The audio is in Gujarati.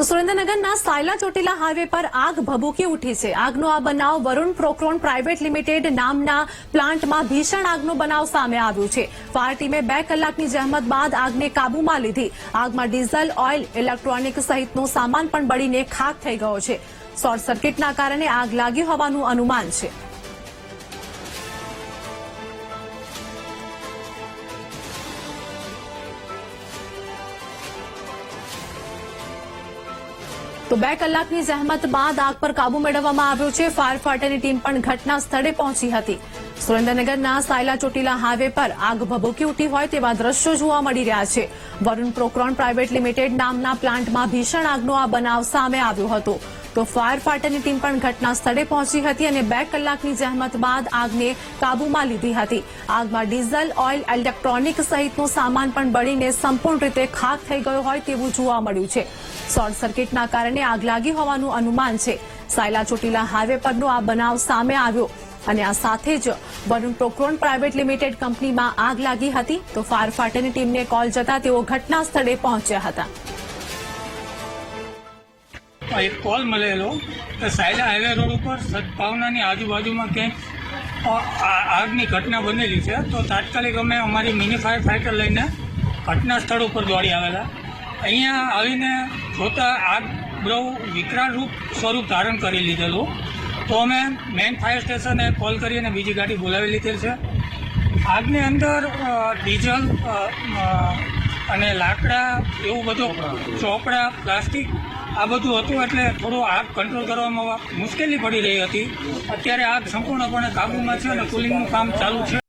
તો સુરેન્દ્રનગરના સાયલા ચોટીલા હાઈવે પર આગ ભભૂકી ઉઠી છે। આગનો આ બનાવ વરુણ પ્રોક્રોન પ્રાઇવેટ લિમિટેડ નામના પ્લાન્ટમાં ભીષણ આગનો બનાવ સામે આવ્યો છે। ફાયર ટીમે 2 કલાકની જહેમત બાદ આગને કાબૂમાં લીધી। આગમાં ડીઝલ, ઓઇલ, ઇલેક્ટ્રોનિક સહિતનો સામાન પણ બળીને ખાખ થઈ ગયો છે। શોર્ટ સર્કિટના કારણે આગ લાગી હોવાનું અનુમાન છે। તો 2 કલાકની જહેમત બાદ આગ પર કાબુ મેળવવામાં આવ્યો છે। ફાયર ફાઈટરની ટીમ પણ ઘટના સ્થળે પહોંચી હતી। સુરેન્દ્રનગરના સાયલા ચોટીલા હાઈવે પર આગ ભભૂકી ઉઠી હોય તેવા દ્રશ્યો જોવા મળી રહ્યા છે। વરુણ પ્રોક્રોન પ્રાઇવેટ લિમિટેડ નામના પ્લાન્ટમાં ભીષણ આગનો આ બનાવ સામે આવ્યો હતો। તો ફાયર ફાઈટરની ટીમ પણ ઘટના સ્થળે પહોંચી હતી અને 2 કલાકની જહેમત બાદ આગને કાબૂમાં લીધી હતી। આગમાં ડીઝલ, ઓઇલ, ઇલેક્ટ્રોનિક સહિતનો સામાન પણ બળીને સંપૂર્ણ રીતે ખાખ થઈ ગયો હોય તેવું જોવા મળ્યું છે। શોર્ટ સર્કિટના કારણે આગ લાગી હોવાનું અનુમાન છે। સાયલા ચોટીલા હાઈવે પરનો આ બનાવ સામે આવ્યો અને આ સાથે જ વરુણ પ્રોક્રોન પ્રાઇવેટ લિમિટેડ કંપનીમાં આગ લાગી હતી। તો ફાયર ફાઈટરની ટીમને કોલ જતા તેઓ ઘટના સ્થળે પહોંચ્યા હતા। એક કોલ મળેલો કે સાયલા હાઈવે રોડ ઉપર સદભાવનાની આજુબાજુમાં ક્યાંક આગની ઘટના બનેલી છે। તો તાત્કાલિક અમે અમારી મિની ફાયર ફાઈટર લઈને ઘટના સ્થળ ઉપર દોડી આવેલા। અહીંયા આવીને જોતા આગ બહુ વિકરાળ સ્વરૂપ ધારણ કરી લીધેલું। તો અમે મેઇન ફાયર સ્ટેશને કોલ કરીને બીજી ગાડી બોલાવી લીધેલ છે। આગની અંદર ડીઝલ અને લાકડા એવું બધું, ચોપડા, પ્લાસ્ટિક આ બધું હતું, એટલે થોડું આગ કંટ્રોલ કરવામાં મુશ્કેલી પડી રહી હતી। અત્યારે આગ સંપૂર્ણપણે કાબૂમાં છે અને કુલિંગનું કામ ચાલુ છે।